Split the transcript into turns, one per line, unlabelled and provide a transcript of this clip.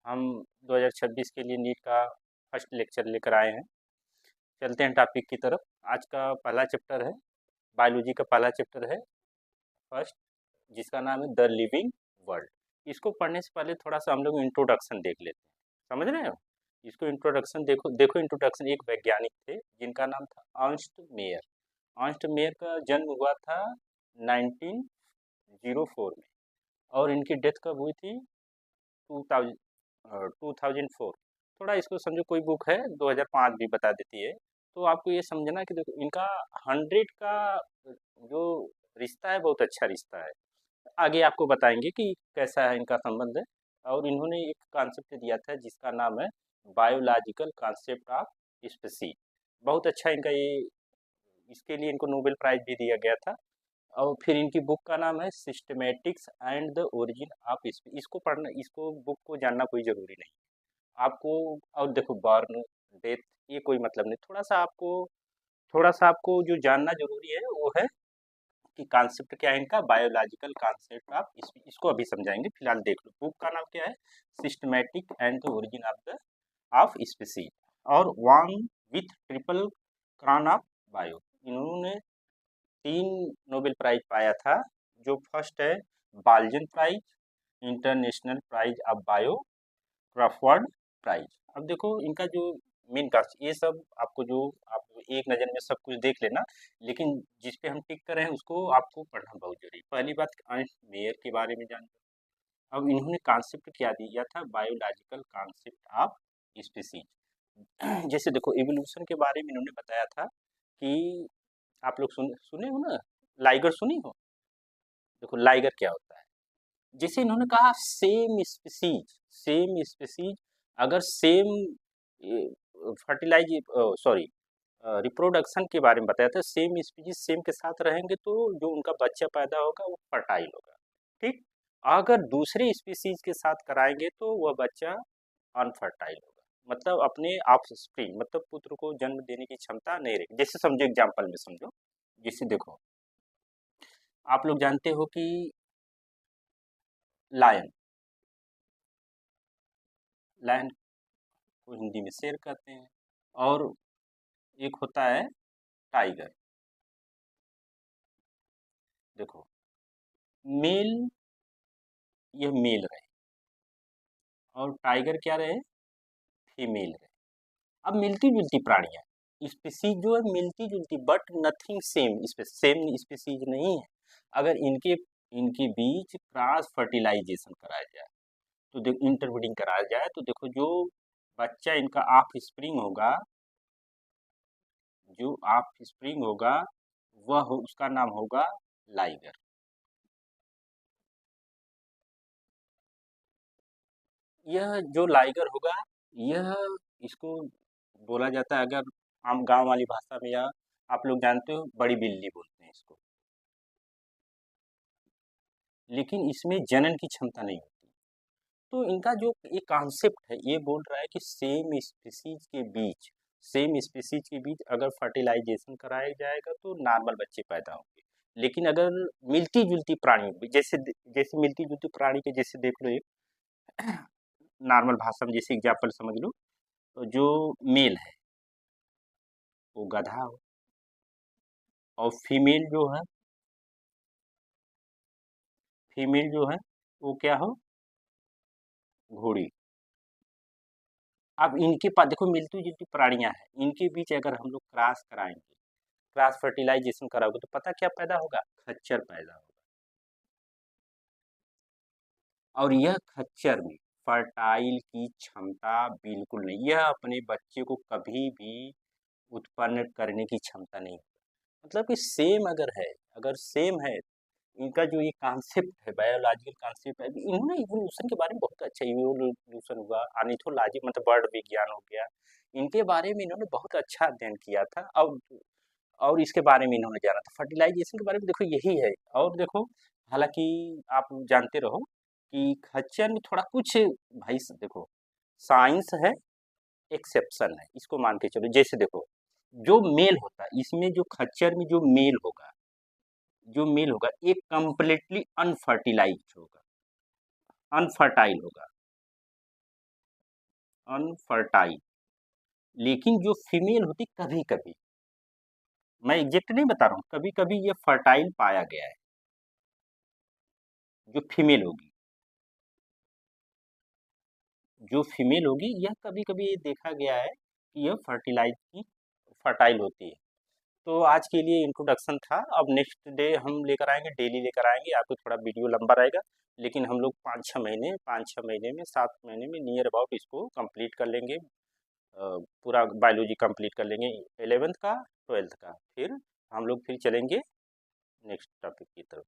हम 2026 के लिए नीट का फर्स्ट लेक्चर लेकर आए हैं। चलते हैं टॉपिक की तरफ। आज का पहला चैप्टर है, बायोलॉजी का पहला चैप्टर है फर्स्ट, जिसका नाम है द लिविंग वर्ल्ड। इसको पढ़ने से पहले थोड़ा सा हम लोग इंट्रोडक्शन देख लेते हैं। समझ रहे हो? इसको इंट्रोडक्शन देखो देखो इंट्रोडक्शन। एक वैज्ञानिक थे जिनका नाम था अर्नस्ट मेयर। अर्नस्ट मेयर का जन्म हुआ था 1904 में, और इनकी डेथ कब हुई थी? 2004। थोड़ा इसको समझो, कोई बुक है 2005 भी बता देती है। तो आपको ये समझना कि देखो इनका 100 का जो रिश्ता है बहुत अच्छा रिश्ता है। आगे आपको बताएंगे कि कैसा है इनका संबंध है। और इन्होंने एक कॉन्सेप्ट दिया था जिसका नाम है बायोलॉजिकल कॉन्सेप्ट ऑफ स्पीसीज। बहुत अच्छा इनका ये, इसके लिए इनको नोबेल प्राइज भी दिया गया था। और फिर इनकी बुक का नाम है systematics and the origin of species. इसको पढ़ना, इसको बुक को जानना कोई ज़रूरी नहीं आपको। और देखो बर्न, डेथ, ये कोई मतलब नहीं। थोड़ा सा आपको जो जानना जरूरी है वो है कि कॉन्सेप्ट क्या है इनका, बायोलॉजिकल कॉन्सेप्ट ऑफ इसको अभी समझाएंगे। फिलहाल देख लो, बुक का नाम क्या है? Systematic and the origin of species. और won with triple crown of bio. इन्होंने 3 नोबेल प्राइज पाया था। जो फर्स्ट है Balzan prize, international prize of bio, Crafoord prize. अब देखो इनका जो मेन कास्ट, ये सब आपको जो आप एक नज़र में सब कुछ देख लेना, लेकिन जिस पे हम टिक कर रहे हैं उसको आपको पढ़ना बहुत जरूरी। पहली बात, अर्नस्ट मेयर के बारे में जान। अब इन्होंने कॉन्सेप्ट क्या दिया था? Biological concept of species. जैसे देखो इवोल्यूशन के बारे में इन्होंने बताया था कि आप लोग सुने हो ना, लाइगर सुनी हो? देखो लाइगर क्या होता है। जैसे इन्होंने कहा सेम स्पीसीज अगर सेम फर्टिलाइज सॉरी रिप्रोडक्शन के बारे में बताया था, सेम स्पीसीज सेम के साथ रहेंगे तो जो उनका बच्चा पैदा होगा वो फर्टाइल होगा। ठीक। अगर दूसरे स्पीसीज के साथ कराएंगे तो वह बच्चा अनफर्टाइल होगा, मतलब अपने ऑफस्प्रिंग, मतलब पुत्र को जन्म देने की क्षमता नहीं रहेगी। जैसे समझो, एग्जाम्पल में समझो। जैसे देखो, आप लोग जानते हो कि लायन, लायन को हिंदी में शेर कहते हैं। और एक होता है टाइगर। देखो, मेल, यह मेल रहे, और टाइगर क्या रहे? फीमेल रहे। अब मिलती जुलती प्राणियां, स्पीसीज जो है मिलती जुलती, but nothing same, same species नहीं है। अगर इनके इनके बीच क्रॉस फर्टिलाइजेशन कराया जाए, तो देखो इंटरब्रीडिंग कराया जाए, तो देखो जो बच्चा इनका ऑफ स्प्रिंग होगा, जो ऑफ स्प्रिंग होगा उसका नाम होगा लाइगर। यह जो लाइगर होगा, यह, इसको बोला जाता है, अगर आम गांव वाली भाषा में, या आप लोग जानते हो बड़ी बिल्ली बोलते हैं इसको। लेकिन इसमें जनन की क्षमता नहीं होती। तो इनका जो ये कॉन्सेप्ट है, ये बोल रहा है कि सेम स्पीसीज के बीच अगर फर्टिलाइजेशन कराया जाएगा तो नॉर्मल बच्चे पैदा होंगे। लेकिन अगर मिलती जुलती प्राणी, जैसे जैसे मिलती जुलती प्राणी के जैसे देख लो, एक नॉर्मल भाषा में जैसे एग्जाम्पल समझ लो, तो जो मेल है वो गधा हो, और फीमेल जो है वो क्या हो? घोड़ी। अब इनके पास देखो मिलती जुलती प्राणियां हैं, इनके बीच अगर हम लोग क्रॉस कराएंगे, क्रॉस फर्टिलाइजेशन कराओगे, तो पता क्या पैदा होगा? खच्चर पैदा होगा। और यह खच्चर में फर्टाइल की क्षमता बिल्कुल नहीं, यह अपने बच्चे को कभी भी उत्पन्न करने की क्षमता नहीं। मतलब कि सेम अगर है, अगर सेम है, इनका जो ये कॉन्सेप्ट है, बायोलॉजिकल कॉन्सेप्ट है, इन्होंने इवोल्यूशन के बारे में बहुत अच्छा, इवोल्यूशन हुआ, ऑर्निथोलॉजी मतलब बर्ड विज्ञान हो गया, इनके बारे में इन्होंने बहुत अच्छा अध्ययन किया था। और इसके बारे में इन्होंने जाना था, फर्टिलाइजेशन के बारे में देखो यही है। और देखो, हालांकि आप जानते रहो कि खच्चर में थोड़ा कुछ, भाई देखो, साइंस है, एक्सेप्शन है, इसको मान के चलो। जैसे देखो, जो मेल होता है इसमें, जो खच्चर में जो मेल होगा एक कंप्लीटली अनफर्टिलाइज होगा, अनफर्टाइल होगा। अनफर्टाइल। लेकिन जो फीमेल होती कभी कभी, मैं एग्जैक्ट नहीं बता रहा हूँ, कभी कभी ये फर्टाइल पाया गया है, जो फीमेल होगी, जो फीमेल होगी यह कभी कभी ये देखा गया है कि यह फर्टाइल होती है। तो आज के लिए इंट्रोडक्शन था। अब नेक्स्ट डे हम लेकर आएंगे, डेली लेकर आएंगे। आपको थोड़ा वीडियो लंबा रहेगा, लेकिन हम लोग 5-6 महीने में 7 महीने में नियर अबाउट इसको कंप्लीट कर लेंगे। पूरा बायोलॉजी कंप्लीट कर लेंगे, 11th का 12th का। फिर हम लोग फिर चलेंगे नेक्स्ट टॉपिक की तरफ।